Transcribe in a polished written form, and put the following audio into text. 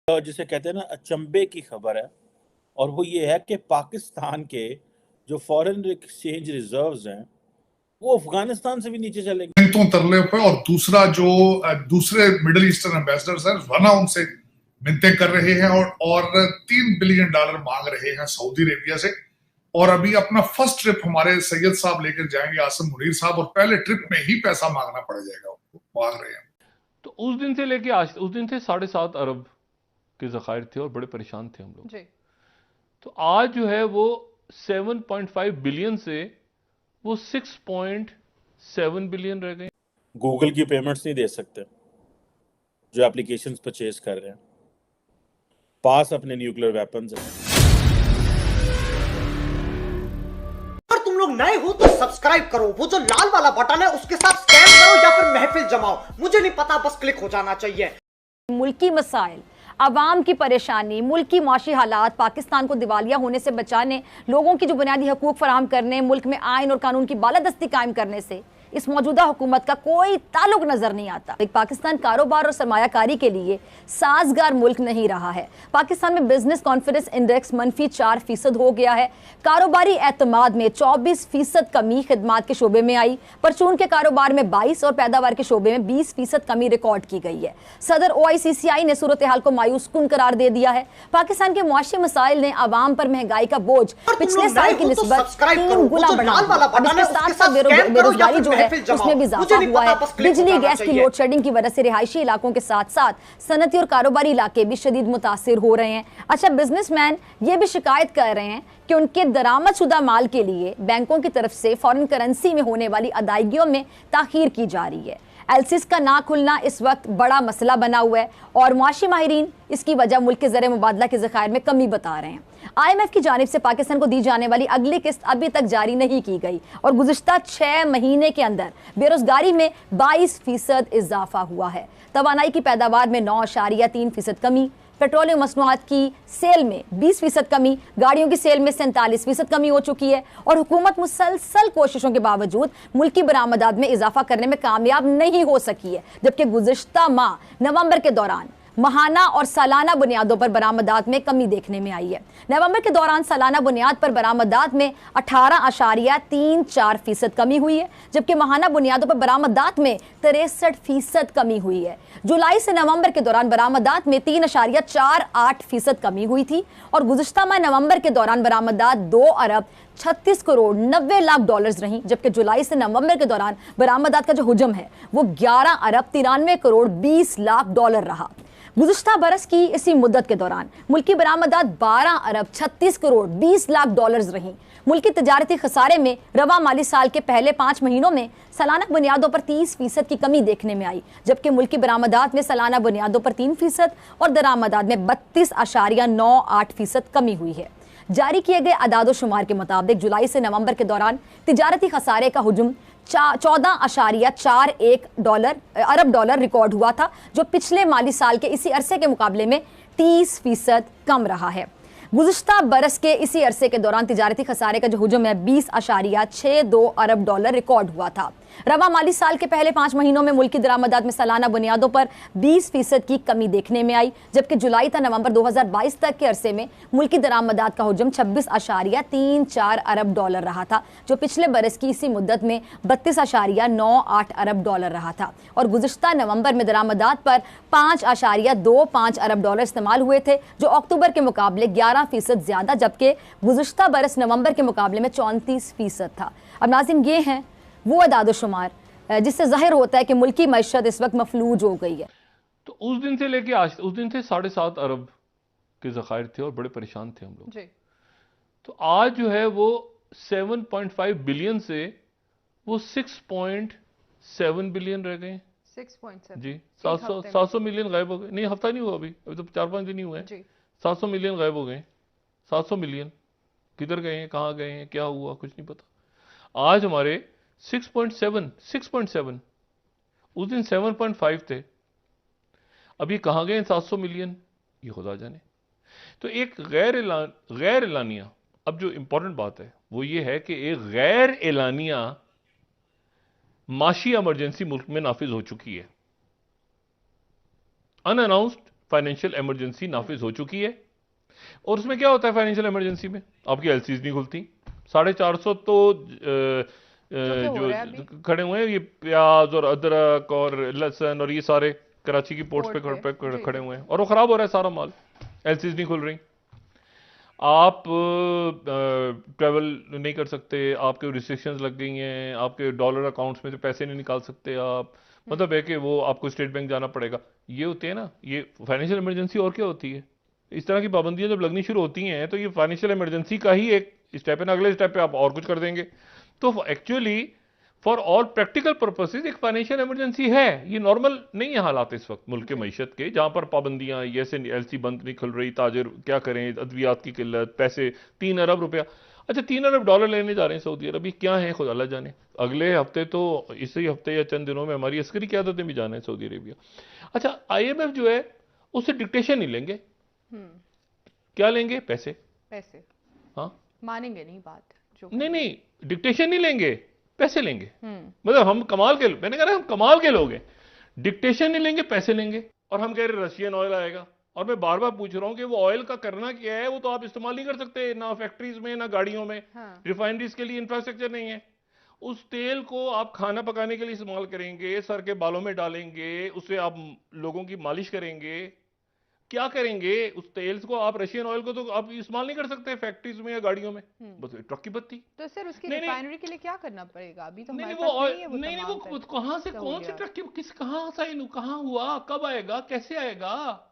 जिसे कहते हैं ना अचंभे की खबर है और वो ये है कि पाकिस्तान के जो फॉरेन एक्सचेंज रिजर्व्स हैं वो अफगानिस्तान से भी नीचे चले गए। मिनटों तरले पे और दूसरा जो दूसरे मिडिल ईस्टर्न एम्बेसडर्स हैं वरना उनसे मिन्नतें कर रहे हैं और $3 बिलियन मांग रहे हैं सऊदी अरेबिया से। और अभी अपना फर्स्ट ट्रिप हमारे सैयद साहब लेकर जाएंगे, आसिम मुनीर साहब, और पहले ट्रिप में ही पैसा मांगना पड़ जाएगा, उनको मांग रहे हैं। तो उस दिन से लेके आज, उस दिन थे 7.5 अरब के ज़खायर थे और बड़े परेशान थे हम लोग जी। तो आज जो है वो 7.5 बिलियन से वो 6.7 बिलियन रह गए। गूगल की पेमेंट्स नहीं दे सकते जो एप्लीकेशंस परचेज कर रहे हैं, पास अपने न्यूक्लियर वेपन्स हैं। अगर तुम लोग नए हो तो सब्सक्राइब करो, वो जो लाल वाला बटन है उसके साथ स्कैम करो या फिर महफिल जमाओ, मुझे नहीं पता, बस क्लिक हो जाना चाहिए। मुल्की मसाइल, अवाम की परेशानी, मुल्क की माशी हालात, पाकिस्तान को दिवालिया होने से बचाने, लोगों की जो बुनियादी हकूक फराहम करने, मुल्क में आइन और कानून की बालादस्ती कायम करने से इस मौजूदा हुकूमत का कोई ताल्लुक नजर नहीं आता। एक पाकिस्तान कारोबार और सरमायाकारी के लिए साजगार मुल्क नहीं रहा है। पाकिस्तान में बिजनेस कॉन्फिडेंस इंडेक्स -4% हो गया है। कारोबारी एतमाद में 24% कमी खिदमात के शोबे में आई। परचून के कारोबार में 22 और पैदावार के शोबे में 20% कमी रिकॉर्ड की गई है। सदर OICCI ने सूरत हाल को मायूस कुन करार दे दिया है। पाकिस्तान के मुआशी मसाइल ने आवाम पर महंगाई का बोझ पिछले साल की निस्बत 3 गुना बढ़ा दिया। बेरोजगारी जो उसमें भी इजाफा हुआ है। बिजली गैस की लोड शेडिंग की वजह से रिहायशी इलाकों के साथ साथ सनती और कारोबारी इलाके भी शदीद मुतासिर हो रहे हैं। अच्छा, बिजनेसमैन ये भी शिकायत कर रहे हैं कि उनके दरामदशुदा माल के लिए बैंकों की तरफ से फॉरेन करेंसी में होने वाली अदायगियों में ताखीर की जा रही है। एलसीज का ना खुलना इस वक्त बड़ा मसला बना हुआ है और मुआशी माहिरीन इसकी वजह मुल्क के ज़र मुबादला के ज़खायर में कमी बता रहे हैं। IMF की जानिब से पाकिस्तान को दी जाने वाली अगली किस्त अभी तक जारी नहीं की गई और गुज़िश्ता 6 महीने के अंदर बेरोजगारी में 22% इजाफा हुआ है। तवानाई की पैदावार में 9.3% कमी, पेट्रोलियम मसनूआत की सेल में 20% कमी, गाड़ियों की सेल में 47% कमी हो चुकी है और हुकूमत मुसलसल कोशिशों के बावजूद मुल्की बरामदात में इजाफा करने में कामयाब नहीं हो सकी है। जबकि गुज़िश्ता माह नवंबर के दौरान महाना और सालाना बुनियादों पर बरामदात में कमी देखने में आई है। नवंबर के दौरान सालाना बुनियाद पर बरामदात में 18.34% कमी हुई है, जबकि महाना बुनियादों पर बरामदात में 63% कमी हुई है। जुलाई से नवंबर के दौरान बरामदात में 3.48% कमी हुई थी और गुज़िश्ता माह नवंबर के दौरान बरामदात 2 अरब 36 करोड़ 90 लाख डॉलर्स रही, जबकि जुलाई से नवंबर के दौरान बरामदात का जो हुजम है वो 11 अरब 93 करोड़ 20 लाख डॉलर रहा। गुज़िश्ता बरस की इसी मुद्दत के दौरान मुल्की बरामदात 12 अरब 36 करोड़ 20 लाख डॉलर्स रहीं। मुल्की तजारती खसारे में रवा माली साल के पहले 5 महीनों में सालाना बुनियादों पर 30% की कमी देखने में आई, जबकि मुल्की बरामदात में सालाना बुनियादों पर 3% और दरामदात में 32.98% कमी हुई है। जारी किए गए अदाद शुमार के मुताबिक जुलाई से नवंबर के दौरान तिजारती खसारे का हुजूम 14.41 अरब डॉलर रिकॉर्ड हुआ था, जो पिछले माली साल के इसी अरसे के मुकाबले में 30% कम रहा है। गुज़िश्ता बरस के इसी अरसे के दौरान तिजारती खसारे का जो हुजूम है 20.62 अरब डॉलर रिकॉर्ड हुआ था। रवा माली साल के पहले 5 महीनों में मुल्की दरामदात में सालाना बुनियादों पर 20% की कमी देखने में आई, जबकि जुलाई था नवंबर 2022 तक के अरसे में मुल्की दरामदात का हुजूम 26.34 अरब डॉलर रहा था, जो पिछले बरस की इसी मुद्दत में 32.98 अरब डॉलर रहा था। और गुज़िश्ता नवंबर में दरामदात पर 5.25 अरब डॉलर इस्तेमाल हुए थे, जो अक्टूबर के मुकाबले 11% ज्यादा, जबकि गुज़िश्ता बरस नवंबर के मुकाबले में 34% था। अब नाज़रीन, ये हैं वो अदाद शुमार जिससे जाहिर होता है कि मुल्की मईशत इस वक्त मफलूज हो गई है। तो उस दिन से लेके आज, उस दिन थे 7.5 अरब के ज़खायर थे और बड़े परेशान थे हम लोग जी। तो आज जो है वो 7.5 बिलियन से वो 6.7 बिलियन रह गए। 6.7 जी, 700 मिलियन गायब हो गए। नहीं, हफ्ता नहीं हुआ, अभी तो 4-5 दिन ही हुए हैं। 700 मिलियन गायब हो गए। 700 मिलियन किधर गए हैं, कहाँ गए हैं, क्या हुआ, कुछ नहीं पता। आज हमारे 6.7, उस दिन 7.5 थे। अब ये कहाँ गए 700 मिलियन, ये खुदा जाने। तो एक गैर एलानिया, अब जो इंपॉर्टेंट बात है वो ये है कि एक गैर एलानिया माशी इमरजेंसी मुल्क में नाफिज हो चुकी है। अनअनाउंस्ड फाइनेंशियल इमरजेंसी नाफिज हो चुकी है। और उसमें क्या होता है फाइनेंशियल इमरजेंसी में? आपकी एलसीज नहीं खुलती। 450 तो जो खड़े हुए हैं, ये प्याज और अदरक और लहसुन और ये सारे कराची की पोर्ट्स पे खड़े हुए हैं, और वो खराब हो रहा है सारा माल, एलसीज नहीं खुल रही। आप ट्रैवल नहीं कर सकते, आपके रिस्ट्रिक्शंस लग गई हैं, आपके डॉलर अकाउंट्स में से पैसे नहीं निकाल सकते आप, मतलब है कि वो आपको स्टेट बैंक जाना पड़ेगा। ये होते हैं ना, ये फाइनेंशियल इमरजेंसी। और क्या होती है? इस तरह की पाबंदियां जब लगनी शुरू होती हैं तो ये फाइनेंशियल इमरजेंसी का ही एक स्टेप है ना। अगले स्टेप पे आप और कुछ कर देंगे। तो actually for all practical purposes एक फाइनेंशियल इमरजेंसी है। ये नॉर्मल नहीं है हालात इस वक्त मुल्क के मईशत के, जहां पर पाबंदियां, जैसे एलसी बंद नहीं खुल रही, ताजिर क्या करें, अद्वियात की किल्लत, पैसे 3 अरब रुपया, अच्छा 3 अरब डॉलर लेने जा रहे हैं सऊदी अरब, ये क्या है खुद अल्लाह जाने। अगले हफ्ते तो इसी हफ्ते या चंद दिनों में हमारी अस्करी क़यादतें भी जाना है सऊदी अरेबिया। अच्छा IMF जो है उससे डिक्टेशन नहीं लेंगे। क्या लेंगे? पैसे। हाँ, मानेंगे नहीं बात जो नहीं डिक्टेशन नहीं लेंगे, पैसे लेंगे। मतलब हम कमाल के, मैंने कहा ना, हम कमाल के लोग हैं। डिक्टेशन नहीं लेंगे, पैसे लेंगे। और हम कह रहे रशियन ऑयल आएगा, और मैं बार बार पूछ रहा हूं कि वो ऑयल का करना क्या है? वो तो आप इस्तेमाल नहीं कर सकते, ना फैक्ट्रीज में ना गाड़ियों में। रिफाइनरीज के लिए इंफ्रास्ट्रक्चर नहीं है। उस तेल को आप खाना पकाने के लिए इस्तेमाल करेंगे, सर के बालों में डालेंगे, उससे आप लोगों की मालिश करेंगे, क्या करेंगे? उस तेल को आप, रशियन ऑयल को तो आप इस्तेमाल नहीं कर सकते फैक्ट्रीज में या गाड़ियों में, बस ट्रक की बत्ती। तो सर उसकी रिफाइनरी के लिए क्या करना पड़ेगा? अभी तो नहीं हमारे पास नहीं है वो नहीं तमाम वो कहां से, कौन से ट्रक की, किस, कहां सा, कहां हुआ, कब आएगा, कैसे आएगा?